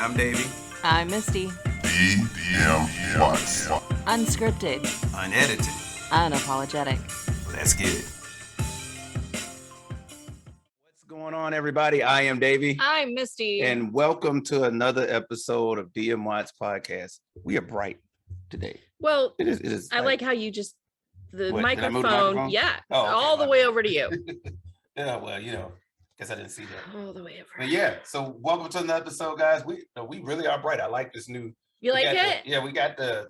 I'm Davey. I'm Misty. DMWATS. Unscripted. Unedited. Unapologetic. Let's get it. What's going on, everybody? I am Davey. I'm Misty. And welcome to another episode of DMWATS podcast. We are bright today. Well, It is I like how you just, the What, did I move the microphone, microphone? yeah, Oh, okay, all the my way bad. over to you. Yeah, well, guess I didn't see that. All the way over. But yeah, so welcome to another episode, guys. We really are bright. I like this new. You like it? We got the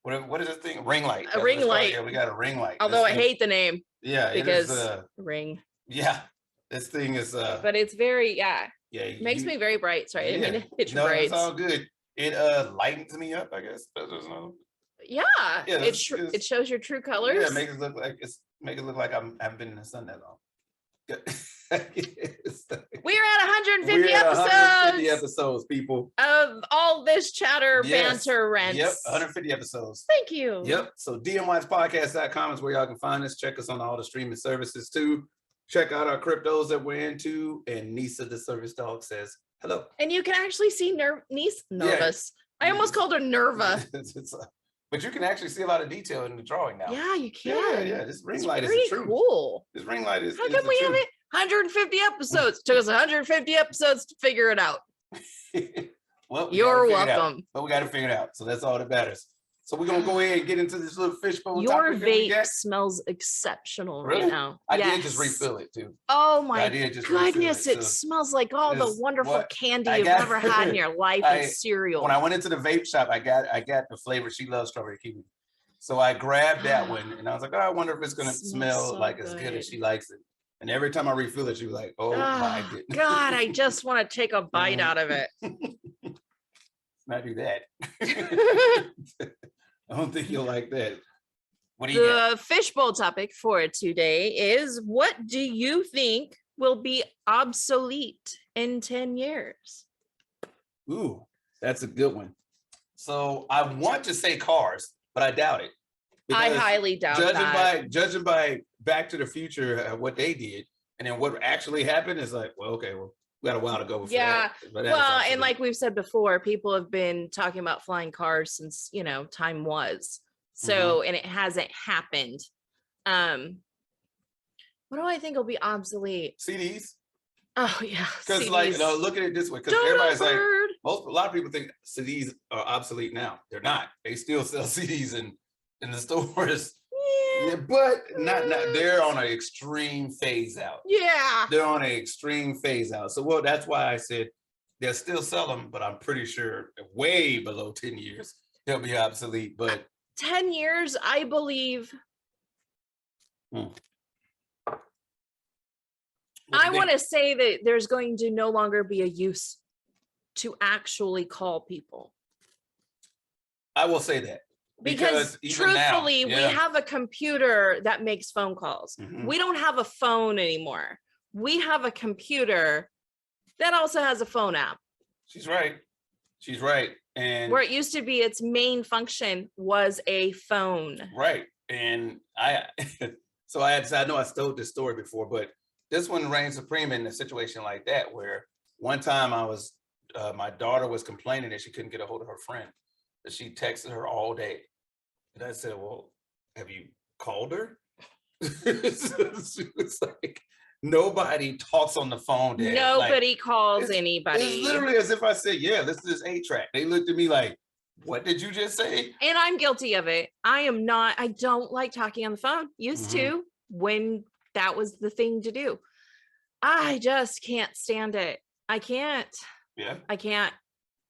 what is this thing? Ring light. A ring light. Yeah, we got a ring light. Although I This thing- hate the name Yeah, because it is. ring. Yeah, this thing is. But it's very, yeah, Yeah, makes me very bright. Sorry, I Yeah. mean, it's No, bright. it's all good. It lightens me up, I guess. Yeah, Yeah, it shows your true colors. Yeah, make it look like I haven't been in the sun that long. We are at 150 We're at episodes 150 episodes, people. of all this chatter, Yes. banter, rents. Yep, 150 episodes. Thank you. Yep. So DMWATSpodcast.com is where y'all can find us. Check us on all the streaming services too. Check out our cryptos that we're into. And Nisa the service dog says hello. And you can actually see nervous. I almost called her Nerva. But you can actually see a lot of detail in the drawing now. Yeah, you can. Yeah. This ring It's light is pretty the truth. cool. This ring light is. How is come the we truth. have it 150 episodes? Took us 150 episodes to figure it out. Well, we You're gotta figure it out. welcome. But we got to figure it out. So that's all that matters. So we're gonna go ahead and get into this little fishbowl. Your topic that we vape got. smells exceptional Really? right now. I Yes. did just refill it too. Oh I my did just refill goodness, it so smells like all the this- wonderful what candy I you've got- ever had in your life I- and cereal. When I went into the vape shop, I got the flavor. She loves strawberry kiwi, so I grabbed that one, and I was like, oh, I wonder if it's gonna Smells smell so like as good as good. she likes it. And every time I refill it, she was like, oh my Oh, goodness. God, I just want to take a bite out of it. Not do that. I don't think you'll like that. What do you got? The fishbowl topic for today is, what do you think will be obsolete in 10 years? Ooh, that's a good one. So I want to say cars, but I doubt it. I Because highly doubt that. judging by Back to the Future, what they did, and then what actually happened is like, well, okay, well, we got a while to go before Yeah, that. But that's Well, and obsolete. like we've said before, people have been talking about flying cars since, time was. So, Mm-hmm. and it hasn't happened. What do I think will be obsolete? CDs, Oh yeah. because like, CDs. look at it this way, because Don't everybody's like, bird. a lot of people think CDs are obsolete now. They're not. They still sell CDs in the stores. Yeah. Yeah, but not they're on an extreme phase out. Yeah. They're on an extreme phase out. So well, that's why I said they'll still sell them, but I'm pretty sure way below 10 years they'll be obsolete. But 10 years, I believe. I want to say that there's going to no longer be a use to actually call people. I will say that. Because even now, truthfully, we yeah. have a computer that makes phone calls. Mhm. We don't have a phone anymore. We have a computer that also has a phone app. She's right. She's right. And Where it used to be, its main function was a phone. right. And I so I know I told this story before, but this one reigns supreme in a situation like that, where one time I was my daughter was complaining that she couldn't get a hold of her friend, that she texted her all day. And I said, well, have you called her? She was like, nobody talks on the phone. Dad. Nobody calls it's anybody. literally as if I said, yeah, this is 8-track. They looked at me like, what did you just say? And I'm guilty of it. I don't like talking on the phone. Used to, when that was the thing to do. I just can't stand it. I can't. Yeah. I can't.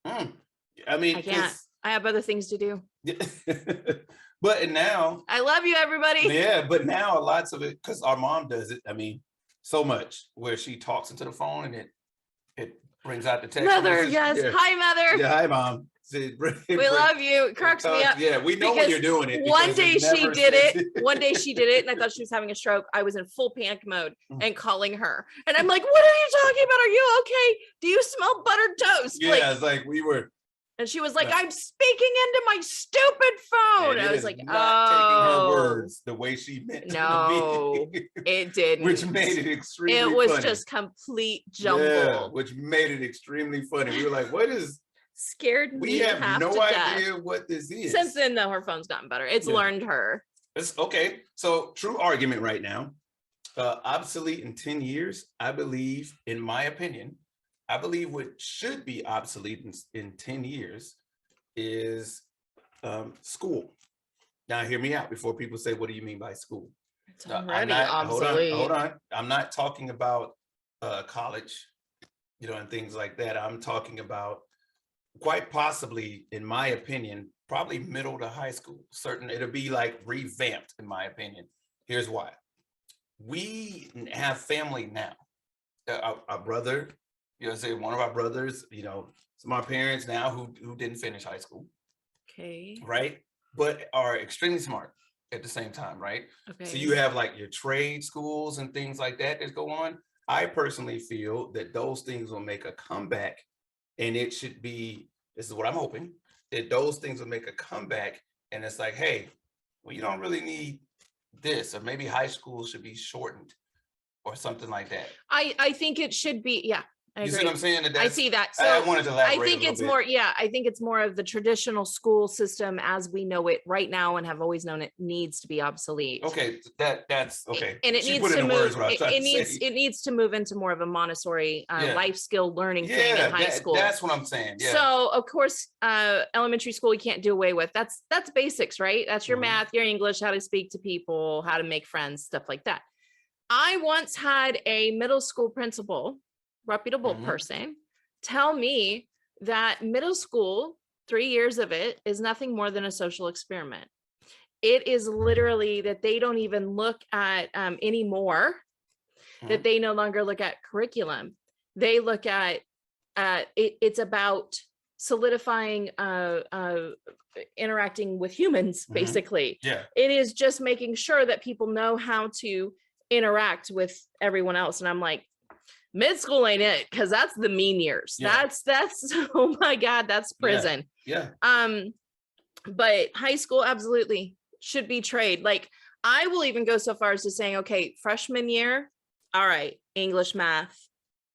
I mean, I can't. I have other things to do. but now, I love you, everybody. yeah, but now lots of it, because our mom does it. I mean, so much where she talks into the phone and it brings out the text. Mother, message. yes. Yeah. Hi, mother. Yeah, hi, mom. We love you. It cracks me up. Yeah, we know when because you're doing it. One because day it she never did says it. One day she did it, and I thought she was having a stroke. I was in full panic mode Mm. and calling her. And I'm like, what are you talking about? Are you okay? Do you smell buttered toast? Yeah, Like, it's like we were And she was like, No. I'm speaking into my stupid phone. And I it was is like, not taking her oh, words the way she meant them to no, be. it didn't. Which made it extremely It was funny. just complete Yeah, jumble. which made it extremely funny. We were like, what is, Scared me we have half no to idea death. what this is. Since then, though, her phone's gotten better. It's learned her. It's okay. So true argument right now. Obsolete in 10 years, I believe, in my opinion, I believe what should be obsolete in 10 years is school. Now, hear me out before people say, what do you mean by school? It's already obsolete. Hold on. I'm not talking about college, and things like that. I'm talking about quite possibly, in my opinion, probably middle to high school. It'll be like revamped, in my opinion. Here's why. We have family now. Our brother, say one of our brothers, some of our parents now who didn't finish high school. Okay. Right. But are extremely smart at the same time. Right. Okay. So you have like your trade schools and things like that go on. I personally feel that those things will make a comeback, and it should be, this is what I'm hoping, that those things will make a comeback. And it's like, hey, well, you don't really need this, or maybe high school should be shortened or something like that. I think it should be, yeah. You see what I'm saying? I see that. So I wanted to elaborate. I think it's more, I think it's more of the traditional school system as we know it right now and have always known it needs to be obsolete. Okay, that's okay. And it needs to move. It needs to move into more of a Montessori life skill learning thing in high school. That's what I'm saying. Yeah. So of course, elementary school you can't do away with. That's basics, right? That's your math, your English, how to speak to people, how to make friends, stuff like that. I once had a middle school principal, reputable person, tell me that middle school, 3 years of it, is nothing more than a social experiment. It is literally that they don't even look at anymore, that they no longer look at curriculum. They look at it's about solidifying interacting with humans, basically. Yeah. It is just making sure that people know how to interact with everyone else. And I'm like, mid school ain't it, because that's the mean years. That's oh my God, that's prison. Yeah. But high school absolutely should be trade. Like I will even go so far as to saying, okay, freshman year, all right, English, math,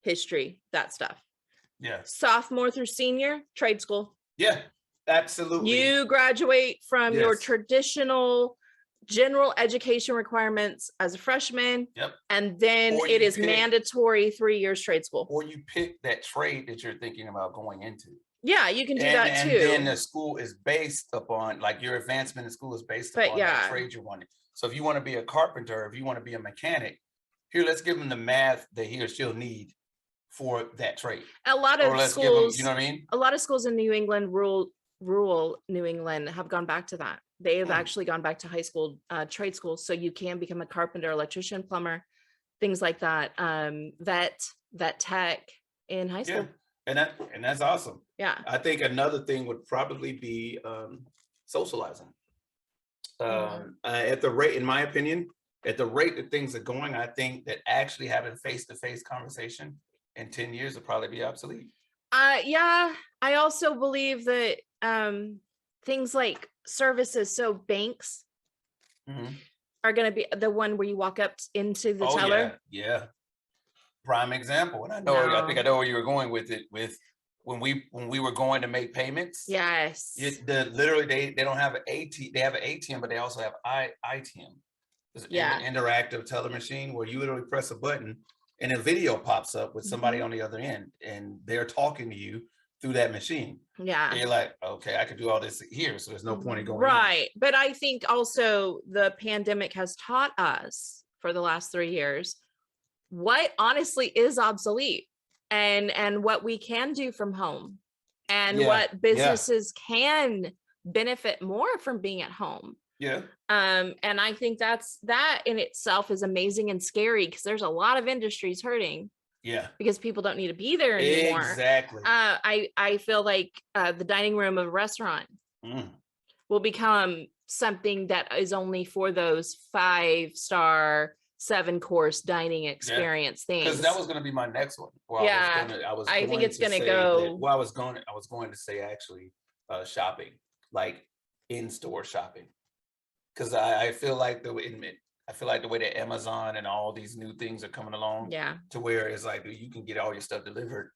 history, that stuff. Yeah. Sophomore through senior, trade school. Yeah, absolutely. You graduate from your traditional general education requirements as a freshman. Yep. And then it is mandatory 3 years trade school. Or you pick that trade that you're thinking about going into. Yeah, you can do that too. And then the school is based upon, like your advancement in school is based upon that trade you wanted. So if you want to be a carpenter, if you want to be a mechanic, here, let's give them the math that he or she'll need for that trade. A lot of schools, you know what I mean? A lot of schools in New England, rural New England, have gone back to that. They have actually gone back to high school trade schools, so you can become a carpenter, electrician, plumber, things like that. Vet tech in high school. Yeah. And that's awesome. Yeah. I think another thing would probably be socializing. At the rate, in my opinion, at the rate that things are going, I think that actually having face-to-face conversation in 10 years will probably be obsolete. Yeah, I also believe that things like services, so banks are going to be the one where you walk up into the teller. Yeah. Prime example. And I think I know where you were going with it, with when we were going to make payments. Yes. Literally they don't have an ATM, they have an ATM, but they also have ITM. There's an interactive teller machine where you literally press a button and a video pops up with somebody on the other end, and they're talking to you through that machine. Yeah. And you're like, okay, I could do all this here, so there's no point in going. Right. But I think also the pandemic has taught us for the last 3 years what honestly is obsolete and what we can do from home and what businesses can benefit more from being at home. Yeah. And I think that in itself is amazing and scary, because there's a lot of industries hurting. Yeah. Because people don't need to be there anymore. Exactly. I feel like the dining room of a restaurant will become something that is only for those 5-star, 7-course dining experience things. Because that was going to be my next one. Yeah, I think it's going to go. Well, I was going to say actually shopping, like in-store shopping, because I feel like the way that Amazon and all these new things are coming along, to where it's like you can get all your stuff delivered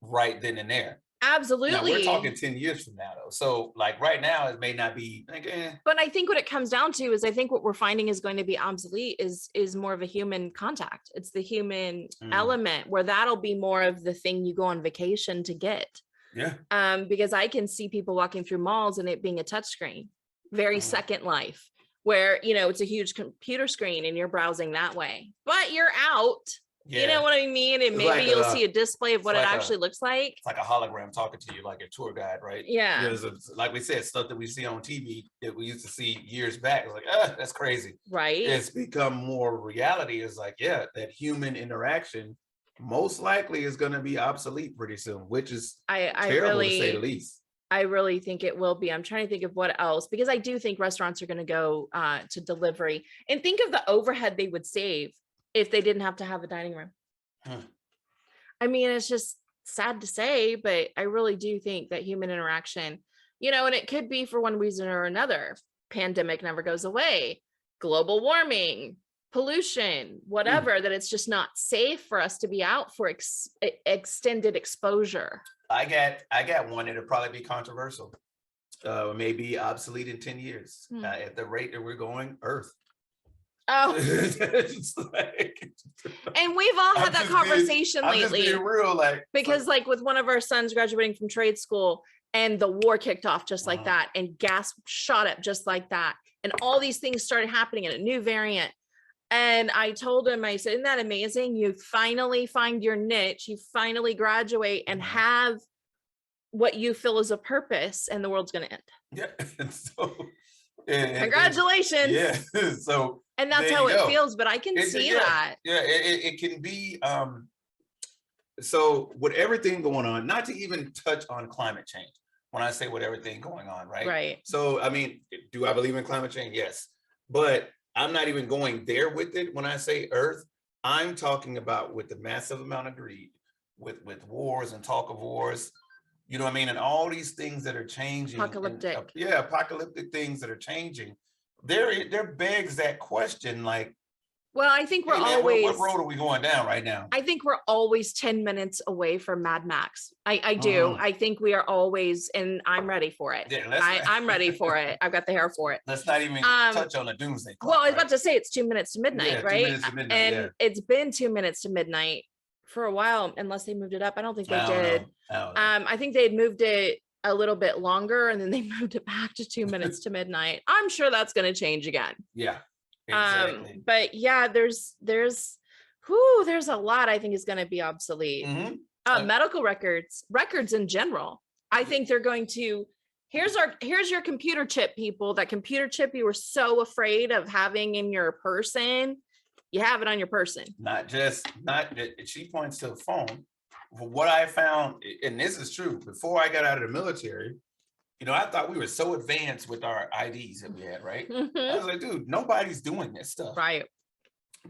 right then and there. Absolutely. Now we're talking 10 years from now though. So like right now it may not be like, But I think what it comes down to is I think what we're finding is going to be obsolete is more of a human contact. It's the human element where that'll be more of the thing you go on vacation to get. Yeah. Because I can see people walking through malls and it being a touchscreen, very Second Life, where, you know, it's a huge computer screen and you're browsing that way, but you're out. Yeah. You know what I mean? And maybe like you'll see a display of what it actually looks like. It's like a hologram talking to you, like a tour guide, right? Yeah. Because like we said, stuff that we see on TV that we used to see years back. It's like, that's crazy. Right. It's become more reality. It's like, yeah, that human interaction most likely is going to be obsolete pretty soon, which is terrible to say the least. I really think it will be. I'm trying to think of what else, because I do think restaurants are going to go to delivery, and think of the overhead they would save if they didn't have to have a dining room. I mean, it's just sad to say, but I really do think that human interaction, you know, and it could be for one reason or another. Pandemic never goes away, global warming, pollution, whatever, that it's just not safe for us to be out for extended exposure. I got one that'll probably be controversial. Maybe obsolete in 10 years at the rate that we're going. Earth. Oh, and we've all had that conversation lately. I'm just being real, because like with one of our sons graduating from trade school, and the war kicked off just like that, and gas shot up just like that, and all these things started happening in a new variant. And I told him, I said, isn't that amazing? You finally find your niche, you finally graduate and have what you feel is a purpose, and the world's going to end. Yeah. So, congratulations. Yeah. So, and that's how it feels, but I can see that. Yeah, it can be. So with everything going on, not to even touch on climate change, when I say with everything going on, right? Right. So, I mean, do I believe in climate change? Yes. But I'm not even going there with it. When I say Earth, I'm talking about with the massive amount of greed, with wars and talk of wars, you know what I mean? And all these things that are changing. Apocalyptic. Apocalyptic things that are changing. There begs that question, like, well, I think we're always, what road are we going down right now? I think we're always 10 minutes away from Mad Max. I do. I think we are always, and I'm ready for it. Yeah, I'm ready for it. I've got the hair for it. Let's not even touch on the doomsday clock. Well, I was about to say it's 2 minutes to midnight, right? 2 minutes to midnight, and it's been 2 minutes to midnight for a while, unless they moved it up. I don't think they did. I think they had moved it a little bit longer, and then they moved it back to 2 minutes to midnight. I'm sure that's going to change again. Yeah. Exactly. But yeah, there's a lot I think is going to be obsolete. Medical records in general. I think they're going to, here's your computer chip, people. That computer chip you were so afraid of having in your person, you have it on your person. She points to the phone. What I found, and this is true, before I got out of the military, you know, I thought we were so advanced with our IDs that we had, right? I was like, dude, nobody's doing this stuff. Right.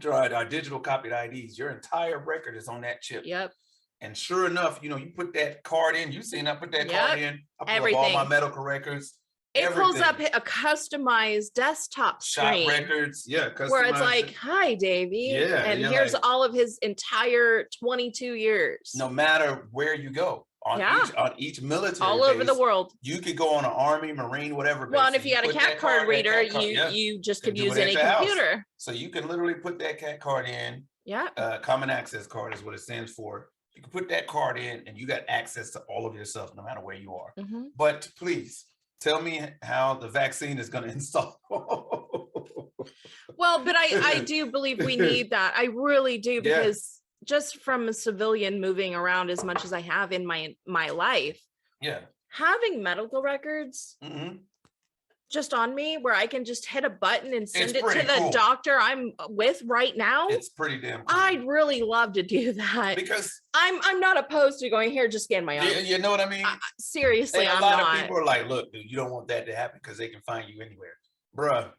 Our digital copied IDs, your entire record is on that chip. Yep. And sure enough, you know, you put that card in, you seen I put that card in, I put up all my medical records. It pulls up a customized desktop screen. Shop records, where it's like, hi, Davey. Yeah. And here's like, all of his entire 22 years. No matter where you go. On each military all over the world, you could go on an Army, Marine, whatever base. Well, and if you had a CAT card reader, you just could use any computer. So you can literally put that CAT card in. Yeah. Common access card is what it stands for. You can put that card in, and you got access to all of your stuff, no matter where you are. But please tell me how the vaccine is going to install. Well, but I do believe we need that. I really do, because just from a civilian moving around as much as I have in my life, having medical records just on me, where I can just hit a button and send it to the doctor I'm with right now, it's pretty damn cool. I'd really love to do that, because I'm not opposed to going here, just scan my own. You know what I mean? Seriously, a lot of people are like, look, dude, you don't want that to happen because they can find you anywhere, bruh.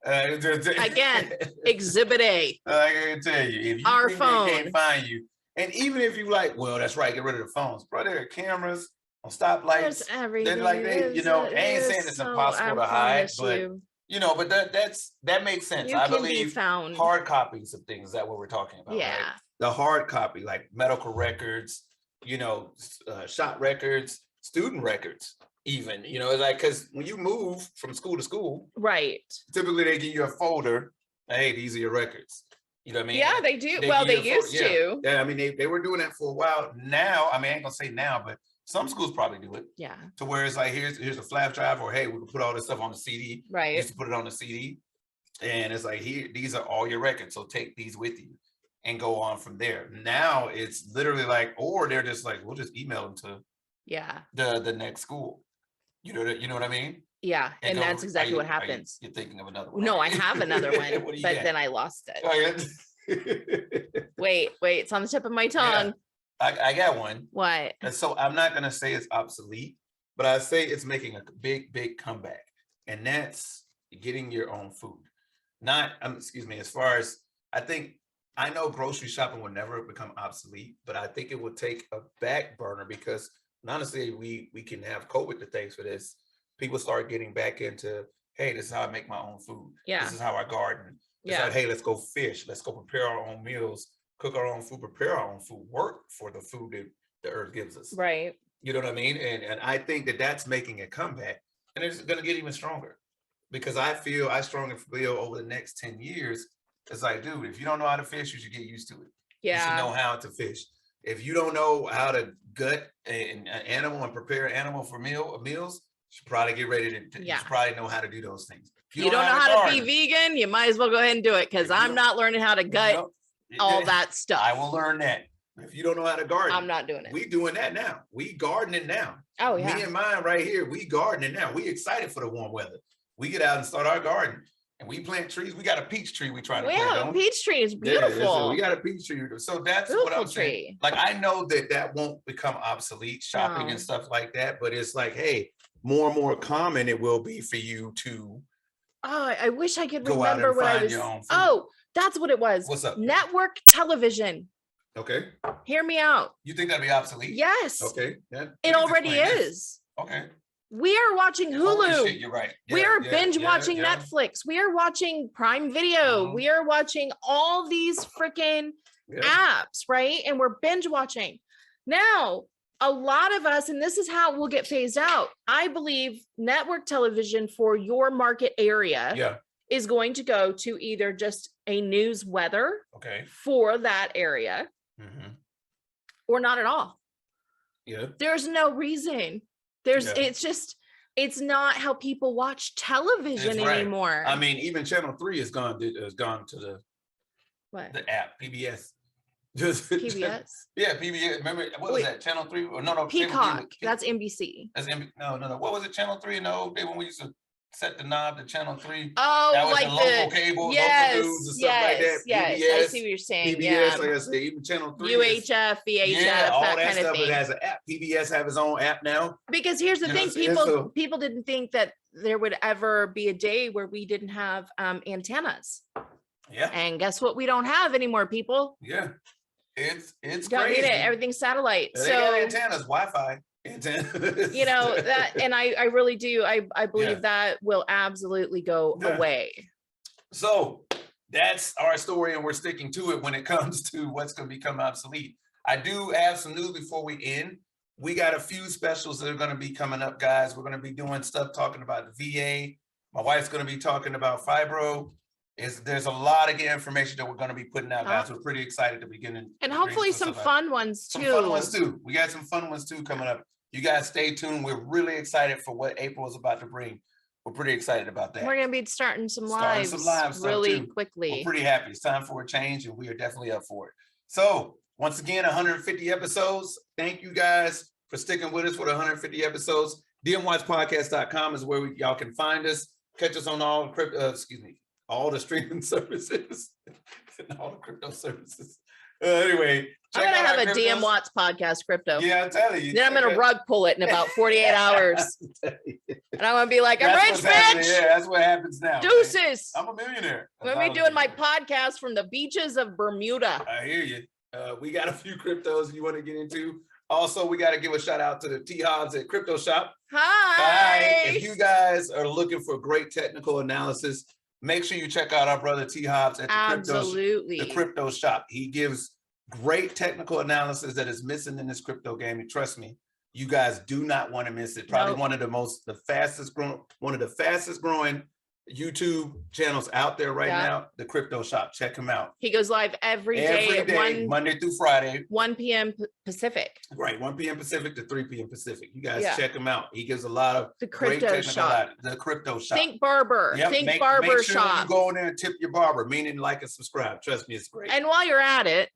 Again, Exhibit A. I can tell you, if you Our think phone. they can't find you, and even if you like, well, that's right, get rid of the phones, bro. There are cameras on stoplights. There's everything. They're like I ain't saying it's impossible to hide, but but that makes sense. I believe found. Hard copies of things. Is that what we're talking about? Yeah. Right? The hard copy, like medical records, shop records, student records, even, like, because when you move from school to school, right, typically they give you a folder. Hey, these are your records. You know what I mean? Yeah, they do. They used to. Yeah, I mean, they were doing that for a while. Now, I mean, I ain't gonna say now, but some schools probably do it. Yeah. To where it's like, here's a flash drive, or hey, we can put all this stuff on the CD. Right. Just to put it on the CD. And it's like, here, these are all your records. So take these with you and go on from there. Now it's literally like, or they're just like, we'll just email them to the next school. You know what I mean? Yeah, and that's exactly what happens. You're thinking of another one. No, I have another one, but then I lost it. Oh, yeah. Wait, it's on the tip of my tongue. Yeah, I got one. What? And so I'm not going to say it's obsolete, but I say it's making a big comeback. And that's getting your own food. As far as, I know grocery shopping will never become obsolete, but I think it will take a back burner because honestly, we can have COVID to thanks for this. People start getting back into, hey, this is how I make my own food. Yeah. This is how I garden. It's like, hey, let's go fish. Let's go prepare our own meals, cook our own food, prepare our own food, work for the food that the earth gives us. Right. You know what I mean? And I think that that's making a comeback, and it's going to get even stronger because I strongly feel over the next 10 years, it's like, dude, if you don't know how to fish, you should get used to it. Yeah. You should know how to fish. If you don't know how to gut an animal and prepare an animal for meals, you should probably get ready to. You should probably know how to do those things. If you don't know how to be vegan, you might as well go ahead and do it because I'm not learning how to gut all that stuff. I will learn that. If you don't know how to garden, I'm not doing it. We doing that now. We gardening now. Oh yeah. Me and mine right here. We gardening now. We excited for the warm weather. We get out and start our garden. And we plant trees. We got a peach tree we trying to plant. Yeah, peach tree is beautiful. So we got a peach tree. So that's beautiful what I'm saying. Like, I know that won't become obsolete, shopping and stuff like that. But it's like, hey, more and more common it will be for you to. Oh, I wish I could remember what I was. Oh, that's what it was. What's up? Network television. Okay. Hear me out. You think that'd be obsolete? Yes. Okay. It already is. Okay. We are watching Hulu. Shit, you're right. We are binge watching Netflix. We are watching Prime Video. We are watching all these freaking apps, right? And we're binge watching. Now, a lot of us, and this is how we'll get phased out. I believe network television for your market area is going to go to either just a news weather for that area or not at all. Yeah. There's no reason. It's not how people watch television anymore. I mean, even Channel 3 has gone to the app, PBS. PBS? Yeah, PBS. Remember, what was that? Channel 3? Or no, Peacock. That's NBC. That's no. What was it? Channel 3 in the old day when we used to set the knob to Channel 3? Oh, that was like the local cable, local news and stuff like that. Yes, PBS, I see what you're saying. PBS, like I said, even Channel 3. UHF, VHF, all that that kind stuff. of thing. It has an app. PBS have its own app now. Because here's the thing, people didn't think that there would ever be a day where we didn't have antennas. Yeah. And guess what? We don't have anymore, people. Yeah. It's don't crazy. Need it. Everything's satellite. They got antennas, Wi-Fi. You know that, and I really do. I believe that will absolutely go away. So that's our story, and we're sticking to it when it comes to what's going to become obsolete. I do have some news before we end. We got a few specials that are going to be coming up, guys. We're going to be doing stuff talking about the VA. My wife's going to be talking about fibro. There's a lot of information that we're going to be putting out, guys. We're pretty excited to begin. And hopefully some fun ones too. Some fun ones too. We got some fun ones too coming up. You guys stay tuned. We're really excited for what April is about to bring. We're pretty excited about that. We're going to be starting some lives really quickly. We're pretty happy. It's time for a change, and we are definitely up for it. So once again, 150 episodes. Thank you guys for sticking with us for the 150 episodes. DMWATSpodcast.com is where y'all can find us. Catch us on all the streaming services and all the crypto services. Anyway, I'm Check gonna out have our a DM cryptos. Watts podcast crypto. Yeah, I'm telling you. Then I'm gonna rug pull it in about 48 hours. And I'm gonna be like, I'm That's rich, what's happening. bitch. Yeah, that's what happens now. man. Deuces. I'm a millionaire. I'm gonna be doing my podcast from the beaches of Bermuda. I hear you. We got a few cryptos you want to get into. Also, we got to give a shout out to the T-Hobbs at Crypto Shop. Hi. If you guys are looking for great technical analysis, make sure you check out our brother T-Hobbs at the Crypto Shop. He gives great technical analysis that is missing in this crypto game. And trust me, you guys do not want to miss it. Probably one of the fastest growing YouTube channels out there right now, the Crypto Shop. Check him out. He goes live every day, Monday through Friday, 1 p.m. Pacific. Right, 1 p.m. Pacific to 3 p.m. Pacific. You guys check him out. He gives a lot of the Crypto Shop. The Crypto Shop. Think barber. Yep. Think barber make sure shop. You go in there and tip your barber, meaning like and subscribe. Trust me, it's great. And while you're at it,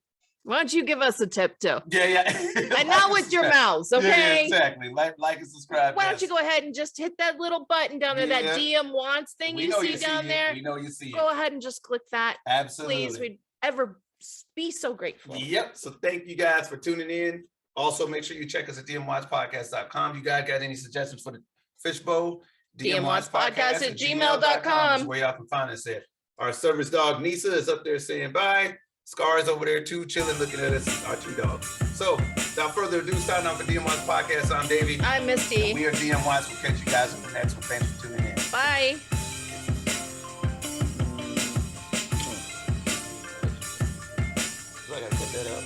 why don't you give us a tip too? Yeah. And not with your mouths, okay? Yeah, exactly. Like and subscribe. Why don't you go ahead and just hit that little button down there, that DMWATS thing you see down there? We know you see it. Go ahead and just click that. Absolutely. Please, we'd ever be so grateful. Yep. So thank you guys for tuning in. Also, make sure you check us at DMWATSpodcast.com. You guys got any suggestions for the fishbowl? DMWATSpodcast@gmail.com is where y'all can find us at. Our service dog, Nisa, is up there saying bye. Scar is over there too, chilling, looking at us, our two dogs. So, without further ado, signing off for DMWATS Podcast. I'm Davey. I'm Misty. We are DMWATS. We'll catch you guys in the next one. Thanks for tuning in. Bye. So I gotta cut that out.